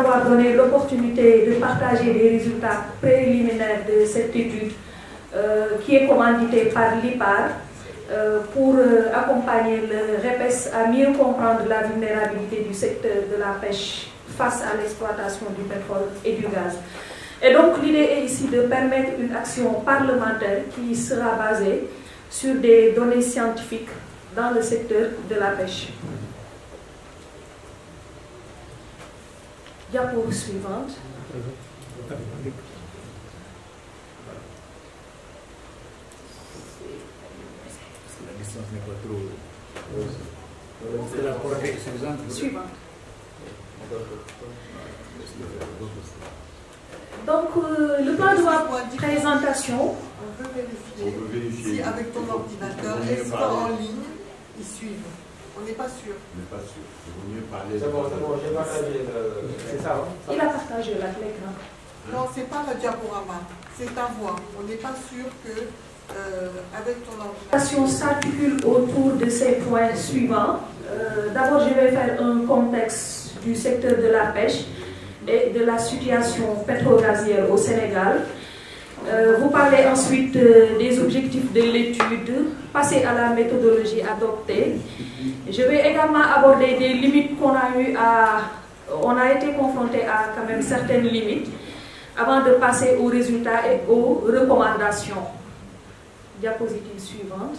m'avoir donné l'opportunité de partager les résultats préliminaires de cette étude qui est commanditée par l'IPAR pour accompagner le REPES à mieux comprendre la vulnérabilité du secteur de la pêche face à l'exploitation du pétrole et du gaz. Et donc l'idée est ici de permettre une action parlementaire qui sera basée sur des données scientifiques dans le secteur de la pêche. Diapo suivante. La distance n'est pas trop. C'est la portée suffisante. Suivante. Donc, le plan de ma présentation. On veut vérifier si avec ton ordinateur, est-ce qu'en ligne, ils suivent. On n'est pas sûr. On n'est pas sûr. Il vaut mieux parler. C'est bon, j'ai partagé. C'est ça, hein? Il a partagé l'écran. Non, c'est pas le diaporama, c'est ta voix. On n'est pas sûr que avec ton ordinateur. La présentation s'articule autour de ces points suivants. D'abord, je vais faire un contexte du secteur de la pêche et de la situation pétro-gazière au Sénégal. Vous parlez ensuite des objectifs de l'étude, passer à la méthodologie adoptée. Je vais également aborder des limites qu'on a eu on a été confronté à quand même certaines limites avant de passer aux résultats et aux recommandations. Diapositive suivante.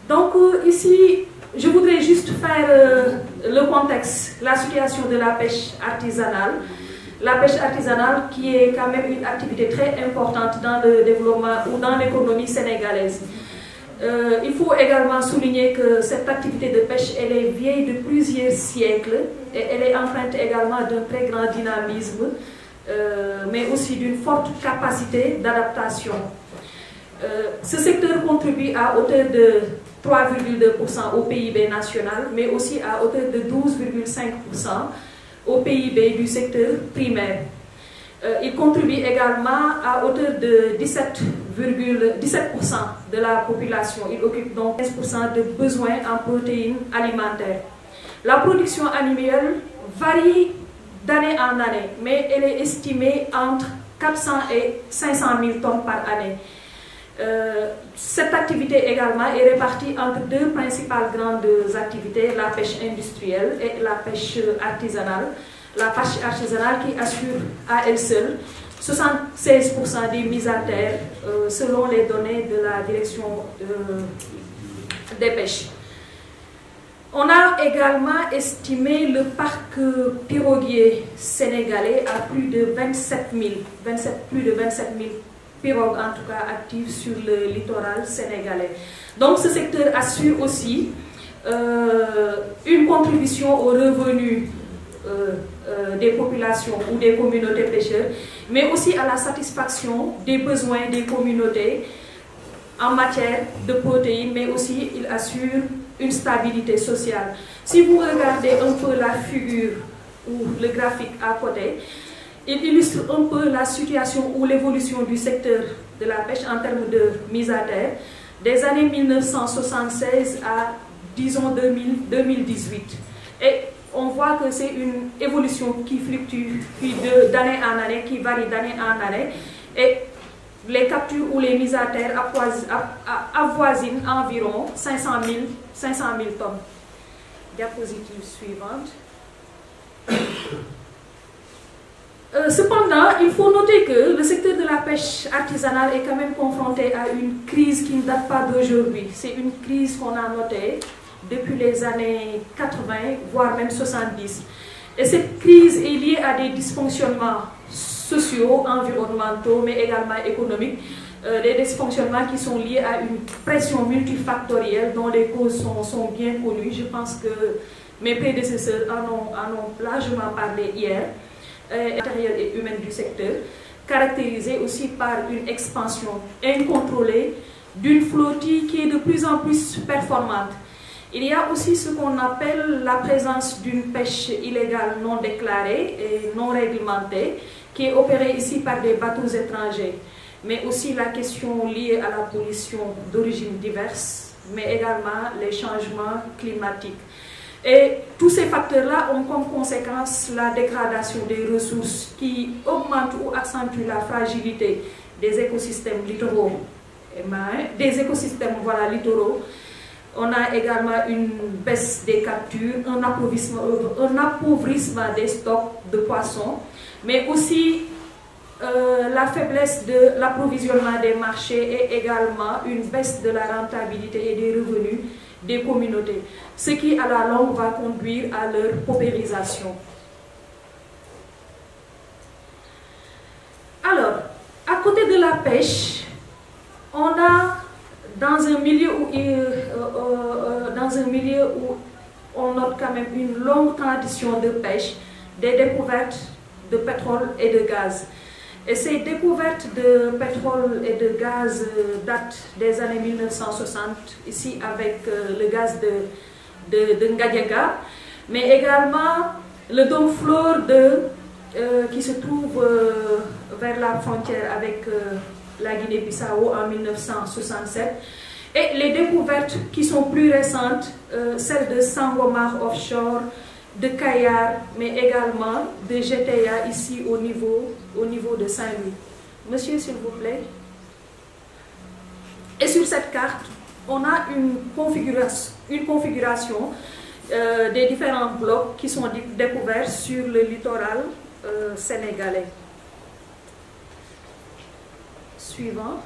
Donc ici, je voudrais juste faire le contexte, la situation de la pêche artisanale. La pêche artisanale qui est quand même une activité très importante dans le développement ou dans l'économie sénégalaise. Il faut également souligner que cette activité de pêche, elle est vieille de plusieurs siècles et elle est empreinte également d'un très grand dynamisme, mais aussi d'une forte capacité d'adaptation. Ce secteur contribue à hauteur de 3,2% au PIB national, mais aussi à hauteur de 12,5% au PIB du secteur primaire. Il contribue également à hauteur de 17% de la population. Il occupe donc 15% de besoins en protéines alimentaires. La production annuelle varie d'année en année, mais elle est estimée entre 400 et 500 000 tonnes par année. Cette activité également est répartie entre deux principales grandes activités, la pêche industrielle et la pêche artisanale. La pêche artisanale qui assure à elle seule 76% des mises à terre selon les données de la direction des pêches. On a également estimé le parc piroguier sénégalais à plus de 27 000 pirogues en tout cas actives sur le littoral sénégalais. Donc ce secteur assure aussi une contribution aux revenus des populations ou des communautés pêcheurs, mais aussi à la satisfaction des besoins des communautés en matière de protéines, mais aussi il assure une stabilité sociale. Si vous regardez un peu la figure ou le graphique à côté, il illustre un peu la situation ou l'évolution du secteur de la pêche en termes de mise à terre, des années 1976 à, disons, 2018. Et on voit que c'est une évolution qui fluctue d'année en année, qui varie d'année en année. Et les captures ou les mises à terre avoisinent environ 500 000 tonnes. Diapositive suivante. Cependant, il faut noter que le secteur de la pêche artisanale est quand même confronté à une crise qui ne date pas d'aujourd'hui. C'est une crise qu'on a notée depuis les années 80, voire même 70. Et cette crise est liée à des dysfonctionnements sociaux, environnementaux, mais également économiques. Des dysfonctionnements qui sont liés à une pression multifactorielle dont les causes sont bien connues. Je pense que mes prédécesseurs en ont largement parlé hier. Matérielle et humaine du secteur, caractérisée aussi par une expansion incontrôlée d'une flottille qui est de plus en plus performante. Il y a aussi ce qu'on appelle la présence d'une pêche illégale non déclarée et non réglementée, qui est opérée ici par des bateaux étrangers, mais aussi la question liée à la pollution d'origine diverse, mais également les changements climatiques. Et tous ces facteurs-là ont comme conséquence la dégradation des ressources qui augmente ou accentue la fragilité des écosystèmes littoraux et marins, des écosystèmes littoraux. On a également une baisse des captures, un appauvrissement des stocks de poissons, mais aussi la faiblesse de l'approvisionnement des marchés et également une baisse de la rentabilité et des revenus des communautés, ce qui à la longue va conduire à leur paupérisation. Alors, à côté de la pêche, on a dans un milieu où on note quand même une longue tradition de pêche, des découvertes de pétrole et de gaz. Et ces découvertes de pétrole et de gaz datent des années 1960, ici avec le gaz de Ngadiaga, mais également le dôme Flore qui se trouve vers la frontière avec la Guinée-Bissau en 1967. Et les découvertes qui sont plus récentes, celles de Sangomar offshore, de Kayar, mais également de GTA ici au niveau de Saint-Louis. Monsieur, s'il vous plaît. Et sur cette carte, on a une configuration des différents blocs qui sont découverts sur le littoral sénégalais. Suivant.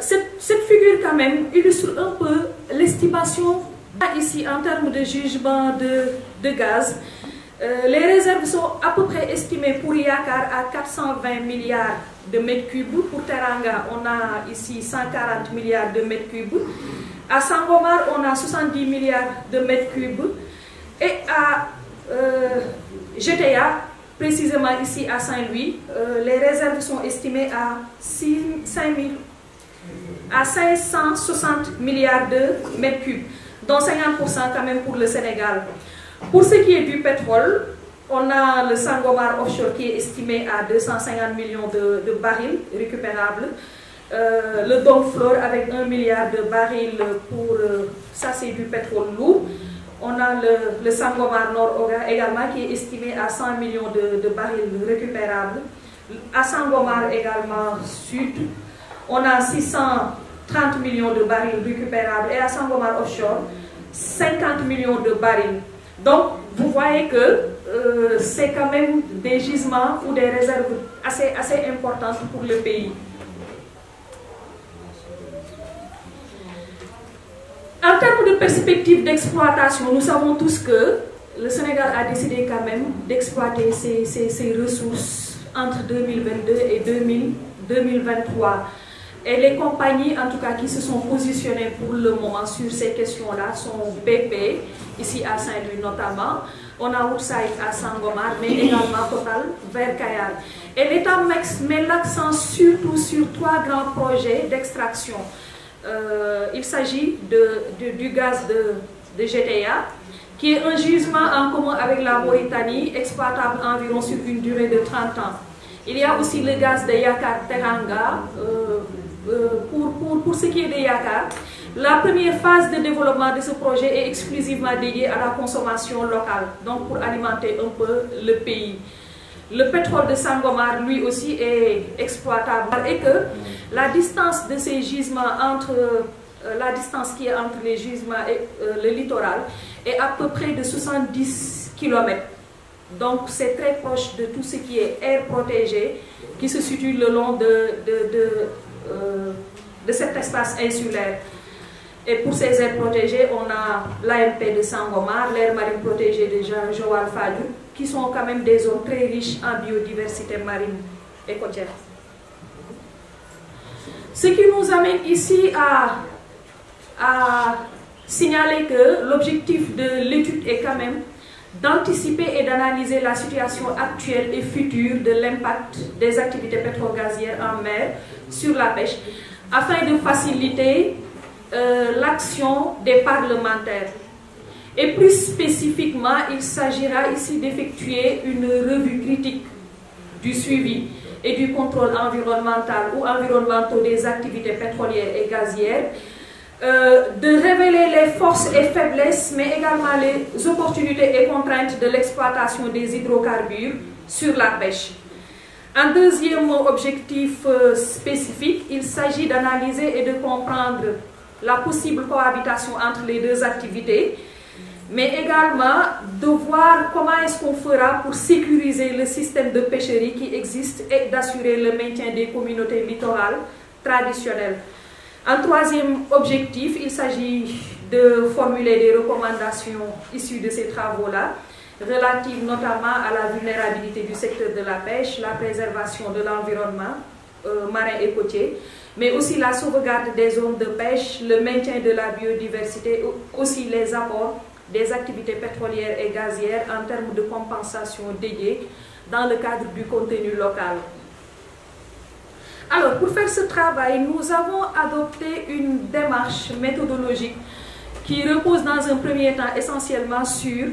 Cette figure quand même illustre un peu l'estimation ici en termes de jugement de gaz. Les réserves sont à peu près estimées pour Yakar à 420 milliards de mètres cubes. Pour Teranga, on a ici 140 milliards de mètres cubes. À Sangomar, on a 70 milliards de mètres cubes. Et à GTA, précisément ici à Saint-Louis, les réserves sont estimées à 560 milliards de mètres cubes, dont 50% quand même pour le Sénégal. Pour ce qui est du pétrole, on a le Sangomar offshore qui est estimé à 250 millions de barils récupérables. Le dôme Flore avec 1 milliard de barils pour... ça c'est du pétrole lourd. On a le Sangomar Nord-Oga également qui est estimé à 100 millions de barils récupérables. À Sangomar également sud, on a 630 millions de barils récupérables et à Sangomar offshore, 50 millions de barils. Donc, vous voyez que c'est quand même des gisements ou des réserves assez importantes pour le pays. En termes de perspective d'exploitation, nous savons tous que le Sénégal a décidé quand même d'exploiter ses ressources entre 2022 et 2023. Et les compagnies, en tout cas, qui se sont positionnées pour le moment sur ces questions-là sont BP, ici à Saint-Louis notamment. On a Woodside à Sangomar, mais également Total vers Kayar. Et l'État met l'accent surtout sur 3 grands projets d'extraction. Il s'agit du gaz de GTA, qui est un gisement en commun avec la Mauritanie, exploitable environ sur une durée de 30 ans. Il y a aussi le gaz de Yakar-Teranga. Pour ce qui est de Yakar, la première phase de développement de ce projet est exclusivement dédiée à la consommation locale, donc pour alimenter un peu le pays. Le pétrole de Sangomar, lui aussi, est exploitable et que la distance de ces gisements la distance qui est entre les gisements et le littoral est à peu près de 70 km. Donc c'est très proche de tout ce qui est aire protégée qui se situe le long de cet espace insulaire. Et pour ces aires protégées, on a l'AMP de Sangomar, l'aire marine protégée de Joal-Fadiouth, qui sont quand même des zones très riches en biodiversité marine et côtière. Ce qui nous amène ici à signaler que l'objectif de l'étude est quand même d'anticiper et d'analyser la situation actuelle et future de l'impact des activités pétro-gazières en mer sur la pêche, afin de faciliter l'action des parlementaires. Et plus spécifiquement, il s'agira ici d'effectuer une revue critique du suivi et du contrôle environnemental ou environnementaux des activités pétrolières et gazières, de révéler les forces et faiblesses, mais également les opportunités et contraintes de l'exploitation des hydrocarbures sur la pêche. Un deuxième objectif spécifique, il s'agit d'analyser et de comprendre la possible cohabitation entre les deux activités, mais également de voir comment est-ce qu'on fera pour sécuriser le système de pêcherie qui existe et d'assurer le maintien des communautés littorales traditionnelles. Un troisième objectif, il s'agit de formuler des recommandations issues de ces travaux-là, relatives notamment à la vulnérabilité du secteur de la pêche, la préservation de l'environnement marin et côtier, mais aussi la sauvegarde des zones de pêche, le maintien de la biodiversité, aussi les apports des activités pétrolières et gazières en termes de compensation dédiée dans le cadre du contenu local. Alors, pour faire ce travail, nous avons adopté une démarche méthodologique qui repose dans un premier temps essentiellement sur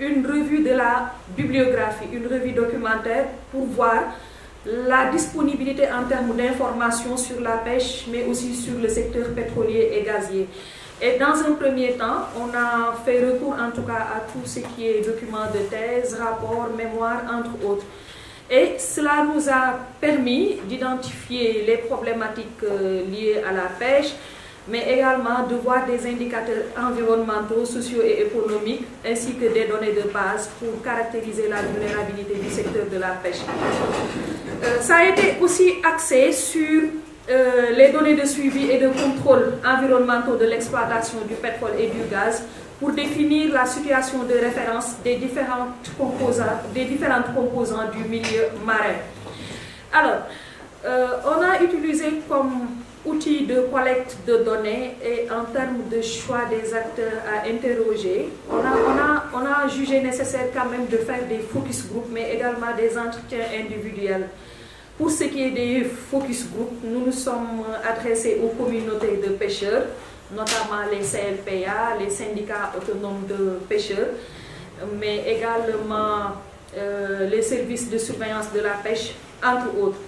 une revue de la bibliographie, une revue documentaire pour voir la disponibilité en termes d'informations sur la pêche, mais aussi sur le secteur pétrolier et gazier. Et dans un premier temps, on a fait recours en tout cas à tout ce qui est documents de thèse, rapports, mémoires, entre autres. Et cela nous a permis d'identifier les problématiques liées à la pêche, mais également de voir des indicateurs environnementaux, sociaux et économiques, ainsi que des données de base pour caractériser la vulnérabilité du secteur de la pêche. Ça a été aussi axé sur les données de suivi et de contrôle environnementaux de l'exploitation du pétrole et du gaz pour définir la situation de référence des différentes composantes du milieu marin. Alors, on a utilisé comme outil de collecte de données et en termes de choix des acteurs à interroger, on a jugé nécessaire quand même de faire des focus group, mais également des entretiens individuels. Pour ce qui est des focus group, nous nous sommes adressés aux communautés de pêcheurs, notamment les CLPA, les syndicats autonomes de pêcheurs, mais également les services de surveillance de la pêche, entre autres.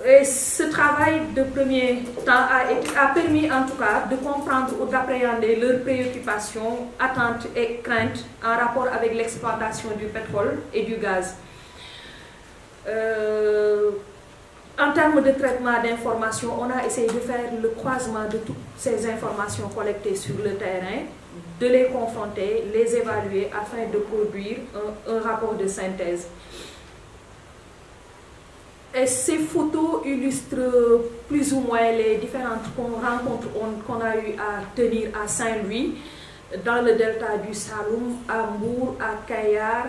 Et ce travail de premier temps a permis en tout cas de comprendre ou d'appréhender leurs préoccupations, attentes et craintes en rapport avec l'exploitation du pétrole et du gaz. En termes de traitement d'informations, on a essayé de faire le croisement de toutes ces informations collectées sur le terrain, de les confronter, les évaluer afin de produire un rapport de synthèse. Et ces photos illustrent plus ou moins les différentes rencontres qu'on a eu à tenir à Saint-Louis, dans le delta du Saloum, à Mbour, à Kayar.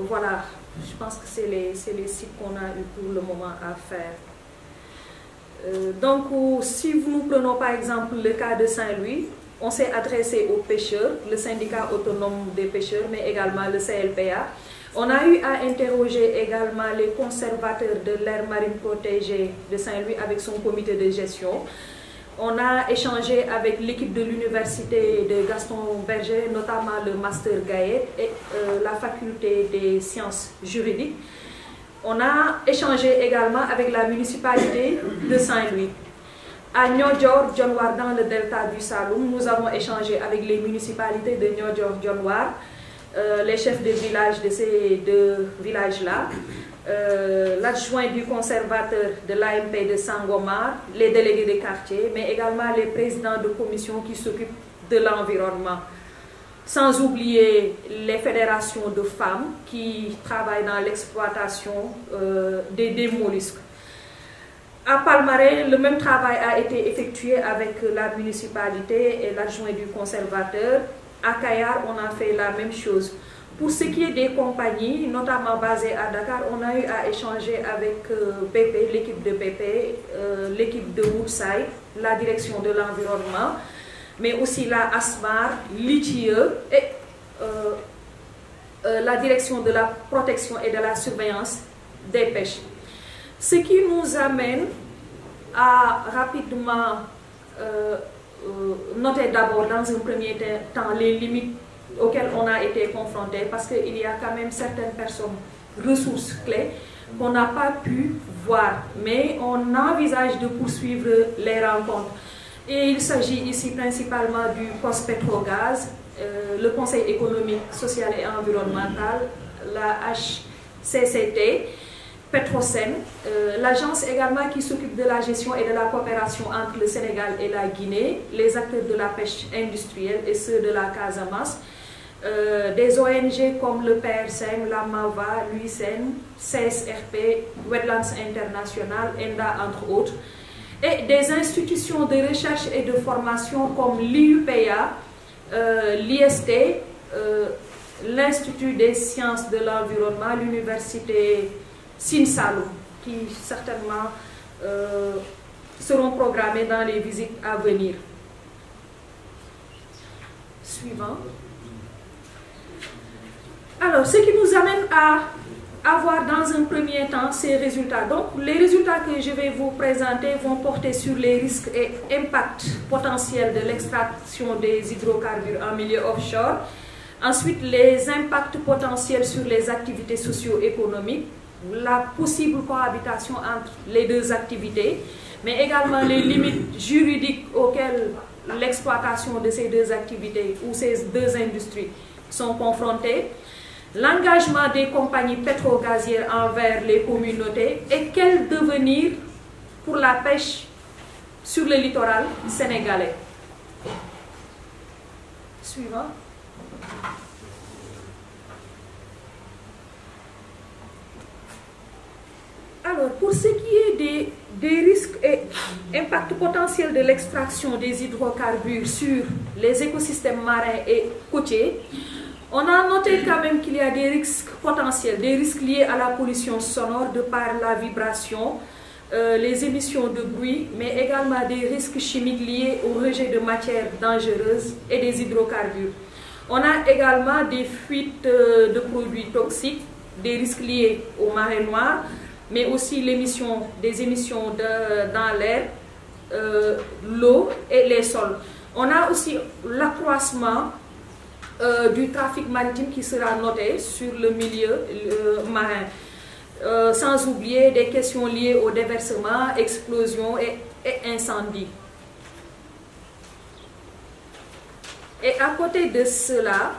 Voilà, je pense que c'est les sites qu'on a eu pour le moment à faire. Donc, si nous prenons par exemple le cas de Saint-Louis, on s'est adressé aux pêcheurs, le syndicat autonome des pêcheurs, mais également le CLPA. On a eu à interroger également les conservateurs de l'aire marine protégée de Saint-Louis avec son comité de gestion. On a échangé avec l'équipe de l'université de Gaston Berger, notamment le Master Gaët et la faculté des sciences juridiques. On a échangé également avec la municipalité de Saint-Louis. À Niodior, Dionewar, dans le delta du Saloum, nous avons échangé avec les municipalités de Niodior, Dionewar, les chefs de village de ces deux villages-là, l'adjoint du conservateur de l'AMP de Sangomar, les délégués des quartiers, mais également les présidents de commissions qui s'occupent de l'environnement. Sans oublier les fédérations de femmes qui travaillent dans l'exploitation des mollusques. À Palmarin, le même travail a été effectué avec la municipalité et l'adjoint du conservateur. À Kayar, on a fait la même chose. Pour ce qui est des compagnies, notamment basées à Dakar, on a eu à échanger avec BP, l'équipe de BP, l'équipe de Woodside, la direction de l'environnement, mais aussi la ASMAR, l'ITIE et la direction de la protection et de la surveillance des pêches. Ce qui nous amène à rapidement noter d'abord dans un premier temps les limites auxquelles on a été confronté, parce qu'il y a quand même certaines personnes, ressources clés, qu'on n'a pas pu voir, mais on envisage de poursuivre les rencontres. Et il s'agit ici principalement du COS-Petrogaz, le Conseil économique, social et environnemental, la HCCT, Petrosen, l'agence également qui s'occupe de la gestion et de la coopération entre le Sénégal et la Guinée, les acteurs de la pêche industrielle et ceux de la Casamance, des ONG comme le PRSEM, la MAVA, l'UICN, CSRP, Wetlands International, ENDA entre autres, et des institutions de recherche et de formation comme l'IUPA, l'IST, l'Institut des sciences de l'environnement, l'Université Sine Saloum, qui certainement seront programmées dans les visites à venir. Suivant. Alors, ce qui nous amène à avoir dans un premier temps ces résultats. Donc, les résultats que je vais vous présenter vont porter sur les risques et impacts potentiels de l'extraction des hydrocarbures en milieu offshore. Ensuite, les impacts potentiels sur les activités socio-économiques, la possible cohabitation entre les deux activités, mais également les limites juridiques auxquelles l'exploitation de ces deux activités ou ces deux industries sont confrontées, l'engagement des compagnies pétrogazières envers les communautés et quel devenir pour la pêche sur le littoral sénégalais. Suivant. Alors, pour ce qui est des risques et impacts potentiels de l'extraction des hydrocarbures sur les écosystèmes marins et côtiers, on a noté quand même qu'il y a des risques potentiels, des risques liés à la pollution sonore de par la vibration, les émissions de bruit, mais également des risques chimiques liés au rejet de matières dangereuses et des hydrocarbures. On a également des fuites de produits toxiques, des risques liés aux marées noires, mais aussi des émissions dans l'air, l'eau et les sols. On a aussi l'accroissement du trafic maritime qui sera noté sur le milieu marin, sans oublier des questions liées au déversement, explosion et incendie. Et à côté de cela,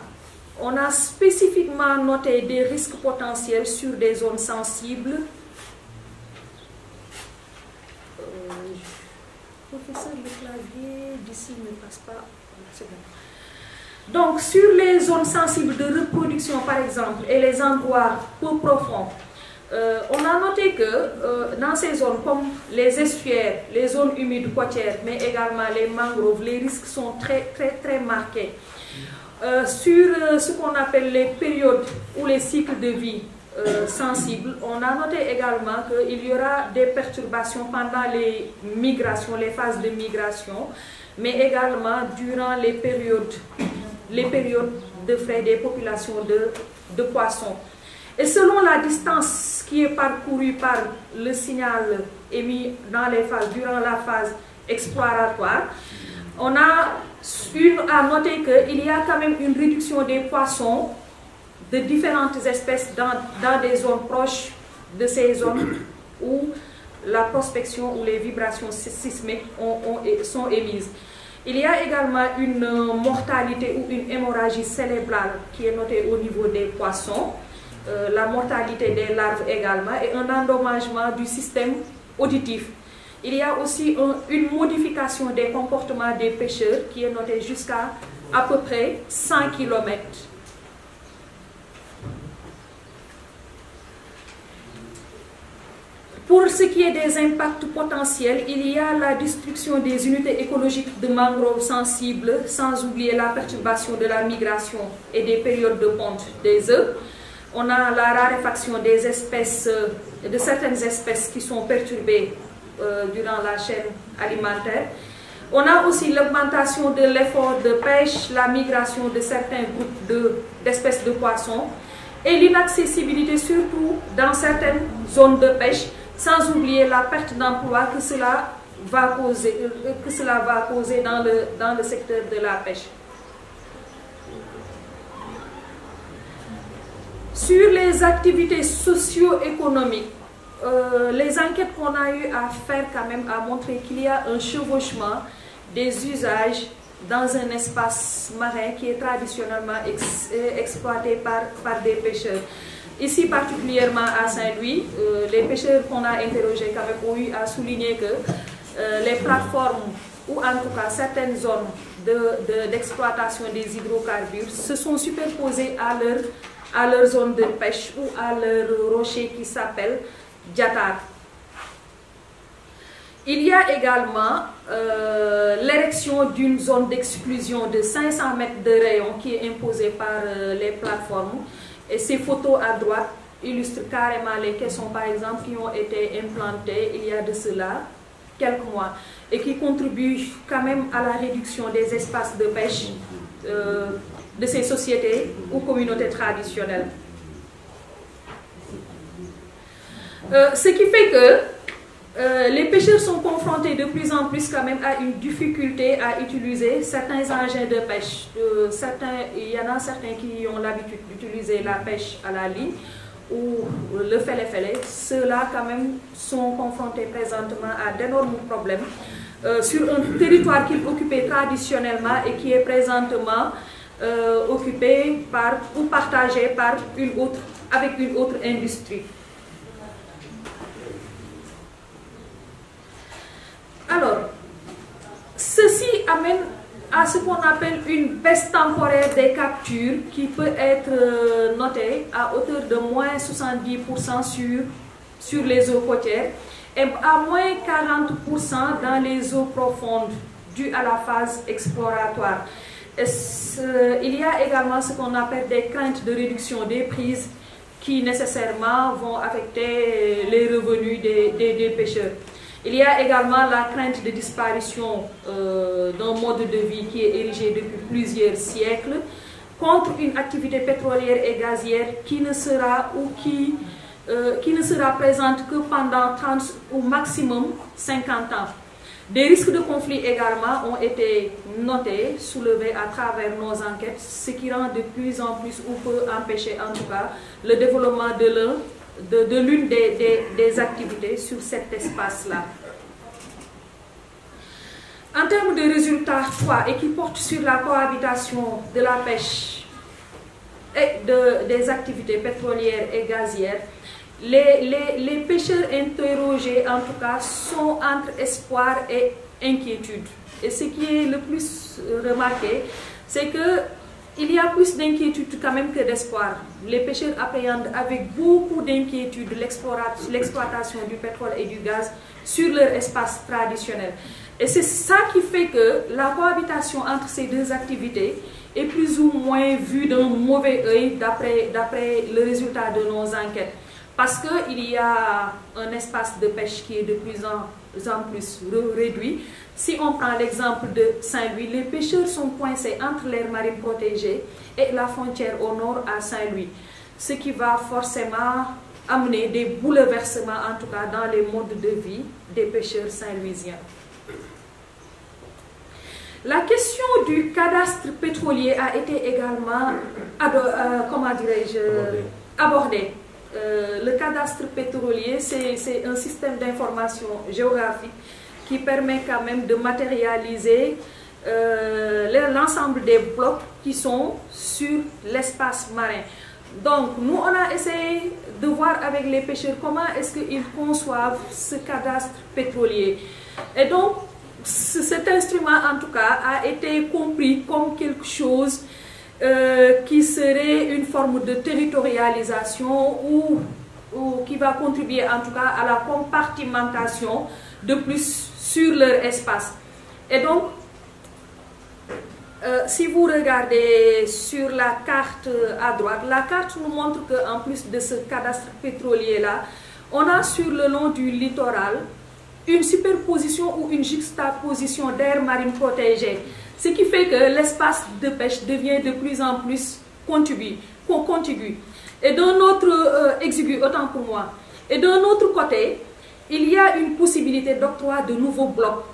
on a spécifiquement noté des risques potentiels sur des zones sensibles. Professeur, le clavier d'ici ne passe pas. C'est bon. Donc, sur les zones sensibles de reproduction, par exemple, et les endroits peu profonds, on a noté que dans ces zones, comme les estuaires, les zones humides côtières, mais également les mangroves, les risques sont très marqués. Sur ce qu'on appelle les périodes ou les cycles de vie sensibles, on a noté également qu'il y aura des perturbations pendant les migrations, les phases de migration, mais également durant les périodes de frais des populations de poissons. Et selon la distance qui est parcourue par le signal émis durant la phase exploratoire, on a à noter qu'il y a quand même une réduction des poissons de différentes espèces dans des zones proches de ces zones où la prospection ou les vibrations sismiques sont émises. Il y a également une mortalité ou une hémorragie cérébrale qui est notée au niveau des poissons, la mortalité des larves également et un endommagement du système auditif. Il y a aussi une modification des comportements des pêcheurs qui est notée jusqu'à à peu près 100 km. Pour ce qui est des impacts potentiels, il y a la destruction des unités écologiques de mangroves sensibles, sans oublier la perturbation de la migration et des périodes de ponte des œufs. On a la raréfaction des espèces, de certaines espèces qui sont perturbées durant la chaîne alimentaire. On a aussi l'augmentation de l'effort de pêche, la migration de certains groupes d'espèces de poissons et l'inaccessibilité surtout dans certaines zones de pêche, sans oublier la perte d'emploi que cela va causer dans le secteur de la pêche. Sur les activités socio-économiques, les enquêtes qu'on a eu à faire quand même a montré qu'il y a un chevauchement des usages dans un espace marin qui est traditionnellement exploité par des pêcheurs. Ici, particulièrement à Saint-Louis, les pêcheurs qu'on a interrogés quand même ont eu à souligner que les plateformes, ou en tout cas certaines zones d'exploitation des hydrocarbures, se sont superposées à leur zone de pêche ou à leur rocher qui s'appelle Diatar. Il y a également l'érection d'une zone d'exclusion de 500 mètres de rayon qui est imposée par les plateformes. Et ces photos à droite illustrent carrément les caissons, par exemple, qui ont été implantées il y a de cela quelques mois et qui contribuent quand même à la réduction des espaces de pêche de ces sociétés ou communautés traditionnelles. Ce qui fait que les pêcheurs sont confrontés de plus en plus quand même à une difficulté à utiliser certains engins de pêche. Il y en a certains qui ont l'habitude d'utiliser la pêche à la ligne ou le fêlé-fêlé. Ceux-là quand même sont confrontés présentement à d'énormes problèmes sur un territoire qu'ils occupaient traditionnellement et qui est présentement occupé par ou partagé par avec une autre industrie. Alors, ceci amène à ce qu'on appelle une baisse temporaire des captures qui peut être notée à hauteur de moins 70% sur les eaux côtières et à moins 40% dans les eaux profondes dû à la phase exploratoire. Il y a également ce qu'on appelle des craintes de réduction des prises qui nécessairement vont affecter les revenus des pêcheurs. Il y a également la crainte de disparition d'un mode de vie qui est érigé depuis plusieurs siècles contre une activité pétrolière et gazière qui ne sera présente que pendant 30 ou maximum 50 ans. Des risques de conflit également ont été notés, soulevés à travers nos enquêtes, ce qui rend de plus en plus ou peut empêcher en tout cas le développement de l'une des activités sur cet espace-là. En termes de résultats 3 et qui portent sur la cohabitation de la pêche et des activités pétrolières et gazières, les pêcheurs interrogés en tout cas sont entre espoir et inquiétude. Et ce qui est le plus remarqué, c'est que il y a plus d'inquiétude quand même que d'espoir. Les pêcheurs appréhendent avec beaucoup d'inquiétude l'exploitation du pétrole et du gaz sur leur espace traditionnel. Et c'est ça qui fait que la cohabitation entre ces deux activités est plus ou moins vue d'un mauvais œil d'après le résultat de nos enquêtes. Parce qu'il y a un espace de pêche qui est de plus en plus réduit. Si on prend l'exemple de Saint-Louis, les pêcheurs sont coincés entre l'aire marine protégée et la frontière au nord à Saint-Louis. Ce qui va forcément amener des bouleversements, en tout cas dans les modes de vie des pêcheurs saint-louisiens. La question du cadastre pétrolier a été également abordée. Le cadastre pétrolier, c'est un système d'information géographique qui permet quand même de matérialiser l'ensemble des blocs qui sont sur l'espace marin. Donc, nous, on a essayé de voir avec les pêcheurs comment est-ce qu'ils conçoivent ce cadastre pétrolier. Et donc, cet instrument, en tout cas, a été compris comme quelque chose qui serait une forme de territorialisation ou qui va contribuer en tout cas à la compartimentation de plus sur leur espace. Et donc, si vous regardez sur la carte à droite, la carte nous montre qu'en plus de ce cadastre pétrolier-là, on a sur le long du littoral une superposition ou une juxtaposition d'aires marines protégées. Ce qui fait que l'espace de pêche devient de plus en plus contigu. Et d'un autre, exigu, autant pour moi. Et d'un autre côté, il y a une possibilité d'octroi de nouveaux blocs.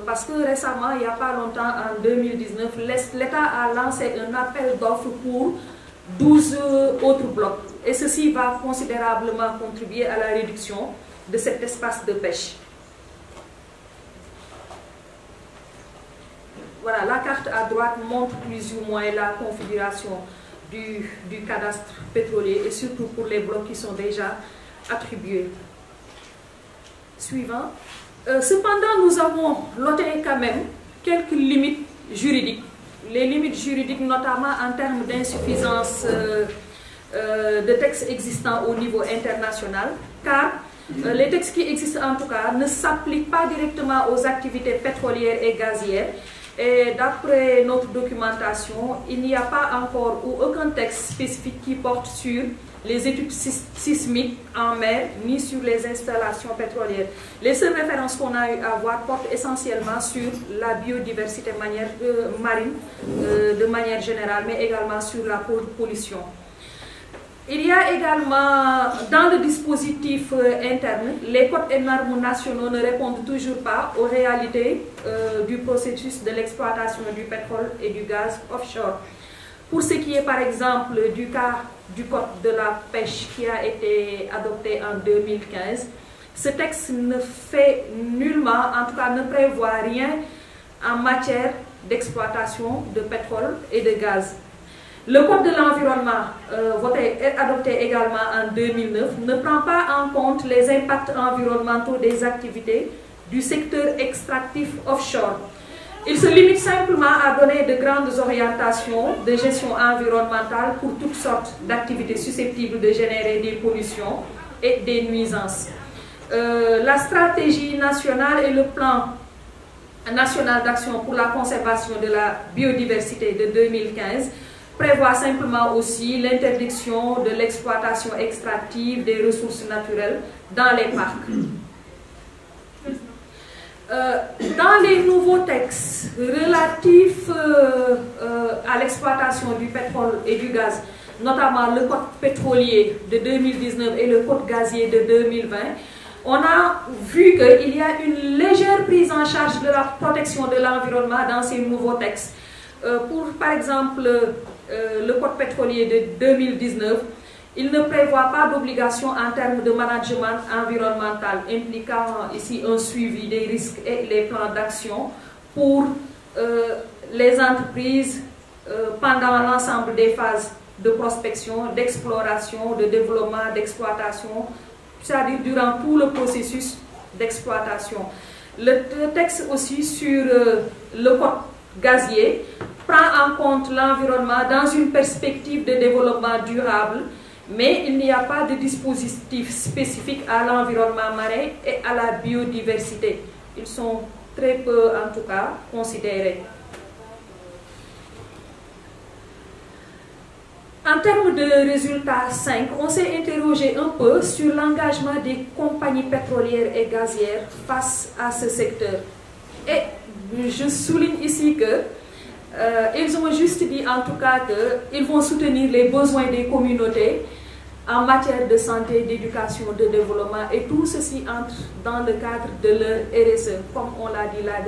Parce que récemment, il n'y a pas longtemps, en 2019, l'État a lancé un appel d'offres pour 12 autres blocs. Et ceci va considérablement contribuer à la réduction de cet espace de pêche. voilà, la carte à droite montre plus ou moins la configuration du cadastre pétrolier et surtout pour les blocs qui sont déjà attribués. Suivant. Cependant, nous avons noté quand même quelques limites juridiques. Les limites juridiques, notamment en termes d'insuffisance de textes existants au niveau international, car les textes qui existent en tout cas ne s'appliquent pas directement aux activités pétrolières et gazières. Et d'après notre documentation, il n'y a pas encore ou aucun texte spécifique qui porte sur les études sismiques en mer, ni sur les installations pétrolières. Les seules références qu'on a eu à voir portent essentiellement sur la biodiversité marine de manière générale, mais également sur la pollution. Il y a également, dans le dispositif interne, les codes et normes nationaux ne répondent toujours pas aux réalités du processus de l'exploitation du pétrole et du gaz offshore. Pour ce qui est par exemple du cas du code de la pêche qui a été adopté en 2015, ce texte ne fait nullement, en tout cas ne prévoit rien en matière d'exploitation de pétrole et de gaz. Le code de l'environnement, voté et adopté également en 2009, ne prend pas en compte les impacts environnementaux des activités du secteur extractif offshore. Il se limite simplement à donner de grandes orientations de gestion environnementale pour toutes sortes d'activités susceptibles de générer des pollutions et des nuisances. La stratégie nationale et le plan national d'action pour la conservation de la biodiversité de 2015 prévoit simplement aussi l'interdiction de l'exploitation extractive des ressources naturelles dans les parcs. Dans les nouveaux textes relatifs à l'exploitation du pétrole et du gaz, notamment le code pétrolier de 2019 et le code gazier de 2020, on a vu qu'il y a une légère prise en charge de la protection de l'environnement dans ces nouveaux textes. Pour, par exemple, le code pétrolier de 2019, il ne prévoit pas d'obligation en termes de management environnemental, impliquant ici un suivi des risques et les plans d'action pour les entreprises pendant l'ensemble des phases de prospection, d'exploration, de développement, d'exploitation, c'est-à-dire durant tout le processus d'exploitation. Le texte aussi sur le code gazier prend en compte l'environnement dans une perspective de développement durable, mais il n'y a pas de dispositif spécifique à l'environnement marin et à la biodiversité. Ils sont très peu, en tout cas, considérés. En termes de résultats 5, on s'est interrogé un peu sur l'engagement des compagnies pétrolières et gazières face à ce secteur. Et je souligne ici que ils ont juste dit en tout cas qu'ils vont soutenir les besoins des communautés en matière de santé, d'éducation, de développement, et tout ceci entre dans le cadre de leur RSE. Comme on l'a dit la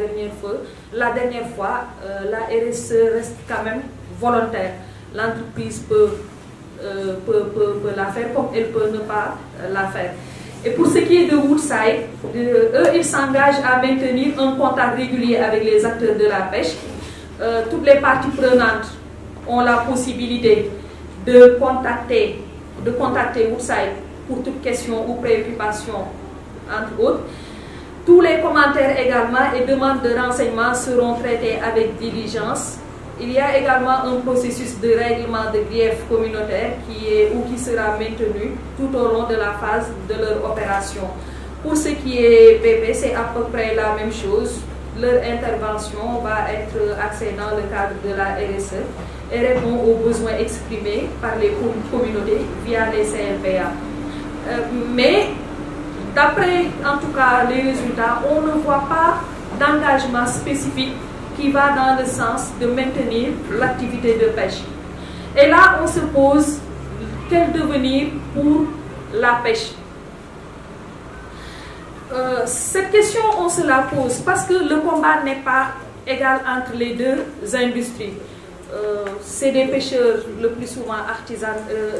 dernière fois, la RSE reste quand même volontaire. L'entreprise peut la faire comme elle peut ne pas la faire. Et pour ce qui est de Woodside, eux, ils s'engagent à maintenir un contact régulier avec les acteurs de la pêche. Toutes les parties prenantes ont la possibilité de contacter Woodside pour toute question ou préoccupation, entre autres. Tous les commentaires également et demandes de renseignements seront traités avec diligence. Il y a également un processus de règlement de griefs communautaires qui sera maintenu tout au long de la phase de leur opération. Pour ce qui est BP, c'est à peu près la même chose. Leur intervention va être axée dans le cadre de la RSE et répond aux besoins exprimés par les communautés via les CLPA. Mais d'après en tout cas les résultats, on ne voit pas d'engagement spécifique qui va dans le sens de maintenir l'activité de pêche. Et là, on se pose quel devenir pour la pêche. Cette question, on se la pose parce que le combat n'est pas égal entre les deux industries. C'est des pêcheurs, le plus souvent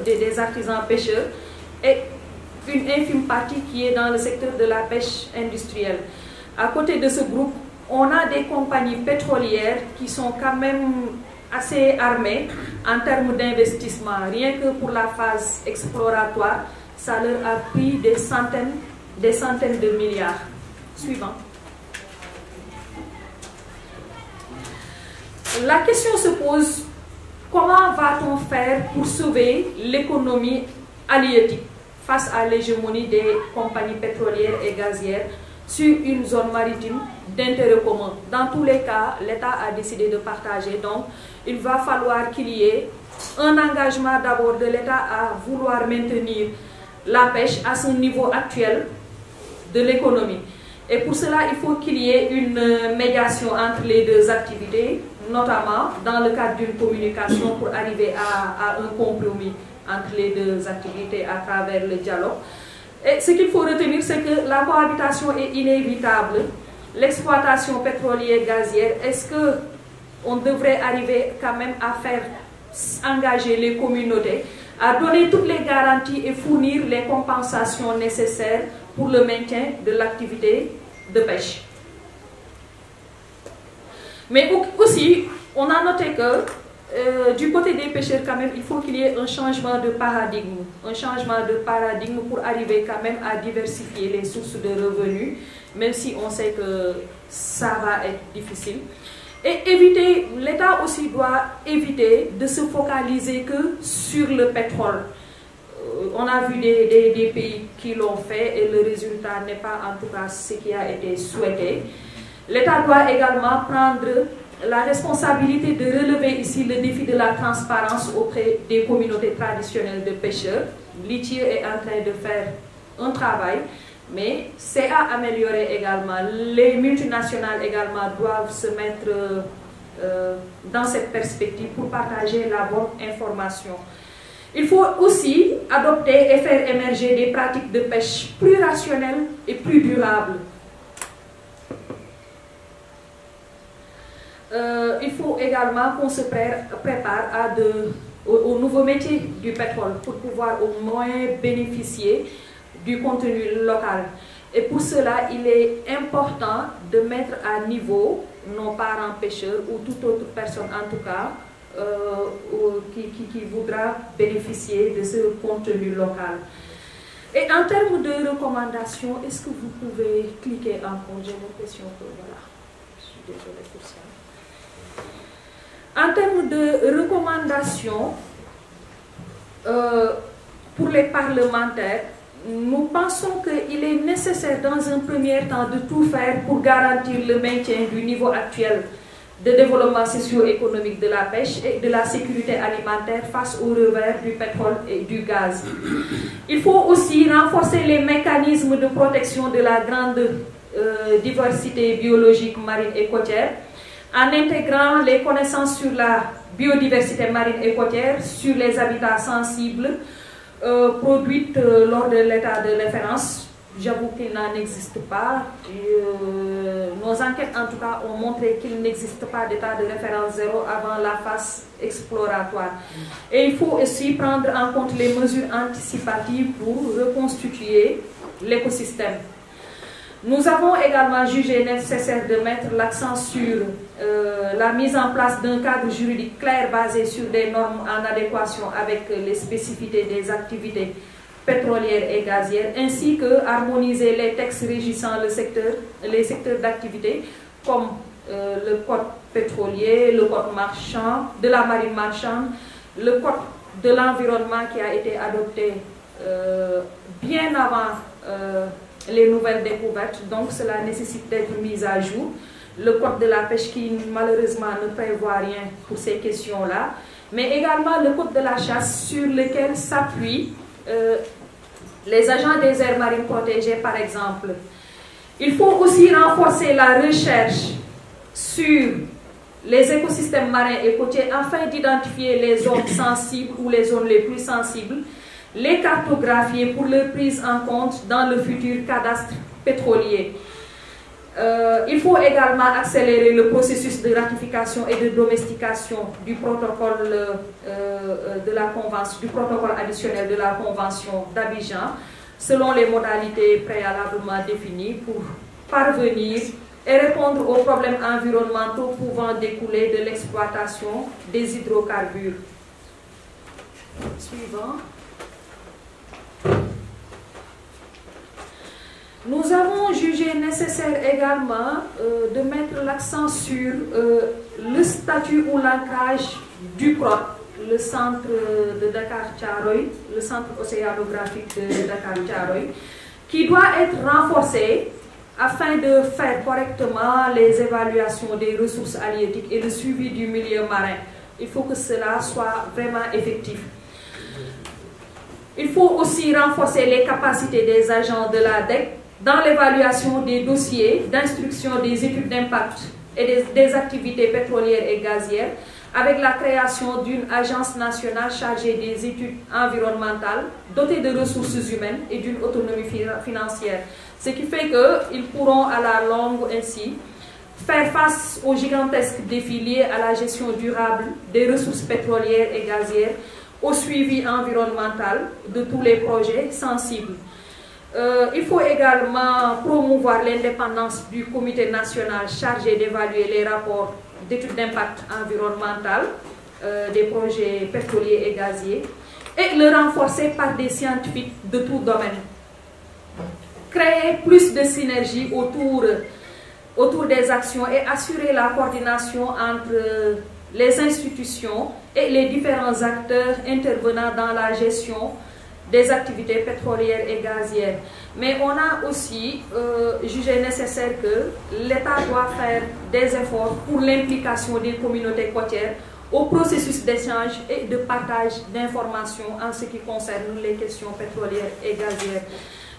des artisans pêcheurs, et une infime partie qui est dans le secteur de la pêche industrielle. À côté de ce groupe, on a des compagnies pétrolières qui sont quand même assez armées en termes d'investissement. Rien que pour la phase exploratoire, ça leur a pris des centaines de milliards. Suivant. La question se pose, comment va-t-on faire pour sauver l'économie halieutique face à l'hégémonie des compagnies pétrolières et gazières sur une zone maritime d'intérêt commun? Dans tous les cas, l'État a décidé de partager, donc il va falloir qu'il y ait un engagement d'abord de l'État à vouloir maintenir la pêche à son niveau actuel de l'économie. Et pour cela, il faut qu'il y ait une médiation entre les deux activités, notamment dans le cadre d'une communication pour arriver à un compromis entre les deux activités à travers le dialogue. Et ce qu'il faut retenir, c'est que la cohabitation est inévitable. L'exploitation pétrolière gazière, est-ce qu'on devrait arriver quand même à faire engager les communautés, à donner toutes les garanties et fournir les compensations nécessaires pour le maintien de l'activité de pêche. Mais aussi, on a noté que du côté des pêcheurs, quand même, il faut qu'il y ait un changement de paradigme. Un changement de paradigme pour arriver quand même à diversifier les sources de revenus, même si on sait que ça va être difficile. Et éviter, l'État aussi doit éviter de se focaliser que sur le pétrole. On a vu des pays qui l'ont fait et le résultat n'est pas en tout cas ce qui a été souhaité. L'État doit également prendre la responsabilité de relever ici le défi de la transparence auprès des communautés traditionnelles de pêcheurs. L'ITIE est en train de faire un travail, mais c'est à améliorer également. Les multinationales également doivent se mettre dans cette perspective pour partager la bonne information. Il faut aussi adopter et faire émerger des pratiques de pêche plus rationnelles et plus durables. Il faut également qu'on se prépare au nouveau métier du pétrole pour pouvoir au moins bénéficier du contenu local. Et pour cela, il est important de mettre à niveau nos parents pêcheurs ou toute autre personne en tout cas qui voudra bénéficier de ce contenu local. Et en termes de recommandations, est-ce que vous pouvez cliquer encore? J'ai l'impression que voilà, je suis désolée pour ça. En termes de recommandations pour les parlementaires, nous pensons qu'il est nécessaire dans un premier temps de tout faire pour garantir le maintien du niveau actuel de développement socio-économique de la pêche et de la sécurité alimentaire face au revers du pétrole et du gaz. Il faut aussi renforcer les mécanismes de protection de la grande diversité biologique marine et côtière en intégrant les connaissances sur la biodiversité marine et côtière, sur les habitats sensibles produites lors de l'état de référence. J'avoue qu'il n'en existe pas. Nos enquêtes, en tout cas, ont montré qu'il n'existe pas d'état de référence zéro avant la phase exploratoire. Et il faut aussi prendre en compte les mesures anticipatives pour reconstituer l'écosystème. Nous avons également jugé nécessaire de mettre l'accent sur la mise en place d'un cadre juridique clair basé sur des normes en adéquation avec les spécificités des activités pétrolières et gazières, ainsi que harmoniser les textes régissant les secteurs d'activité comme le code pétrolier, le code marchand, de la marine marchande, le code de l'environnement qui a été adopté bien avant les nouvelles découvertes, donc cela nécessite d'être mis à jour. Le code de la pêche qui malheureusement ne prévoit rien pour ces questions-là, mais également le code de la chasse sur lequel s'appuient les agents des aires marines protégées par exemple. Il faut aussi renforcer la recherche sur les écosystèmes marins et côtiers afin d'identifier les zones sensibles ou les zones les plus sensibles, les cartographier pour leur prise en compte dans le futur cadastre pétrolier. Il faut également accélérer le processus de ratification et de domestication du protocole du protocole additionnel de la Convention d'Abidjan selon les modalités préalablement définies pour parvenir et répondre aux problèmes environnementaux pouvant découler de l'exploitation des hydrocarbures. Suivant. Nous avons jugé nécessaire également de mettre l'accent sur le statut ou l'ancrage du CROT, le centre de Dakar-Thiaroye, le centre océanographique de Dakar-Thiaroye, qui doit être renforcé afin de faire correctement les évaluations des ressources halieutiques et le suivi du milieu marin. Il faut que cela soit vraiment effectif. Il faut aussi renforcer les capacités des agents de la DEC dans l'évaluation des dossiers d'instruction des études d'impact et des activités pétrolières et gazières, avec la création d'une agence nationale chargée des études environnementales, dotée de ressources humaines et d'une autonomie financière. Ce qui fait qu'ils pourront à la longue ainsi faire face aux gigantesques défis liés à la gestion durable des ressources pétrolières et gazières, au suivi environnemental de tous les projets sensibles. Il faut également promouvoir l'indépendance du comité national chargé d'évaluer les rapports d'études d'impact environnemental des projets pétroliers et gaziers et le renforcer par des scientifiques de tout domaine. Créer plus de synergie autour des actions et assurer la coordination entre les institutions et les différents acteurs intervenant dans la gestion des activités pétrolières et gazières. Mais on a aussi jugé nécessaire que l'État doit faire des efforts pour l'implication des communautés côtières au processus d'échange et de partage d'informations en ce qui concerne les questions pétrolières et gazières.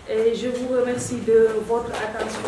Et je vous remercie de votre attention.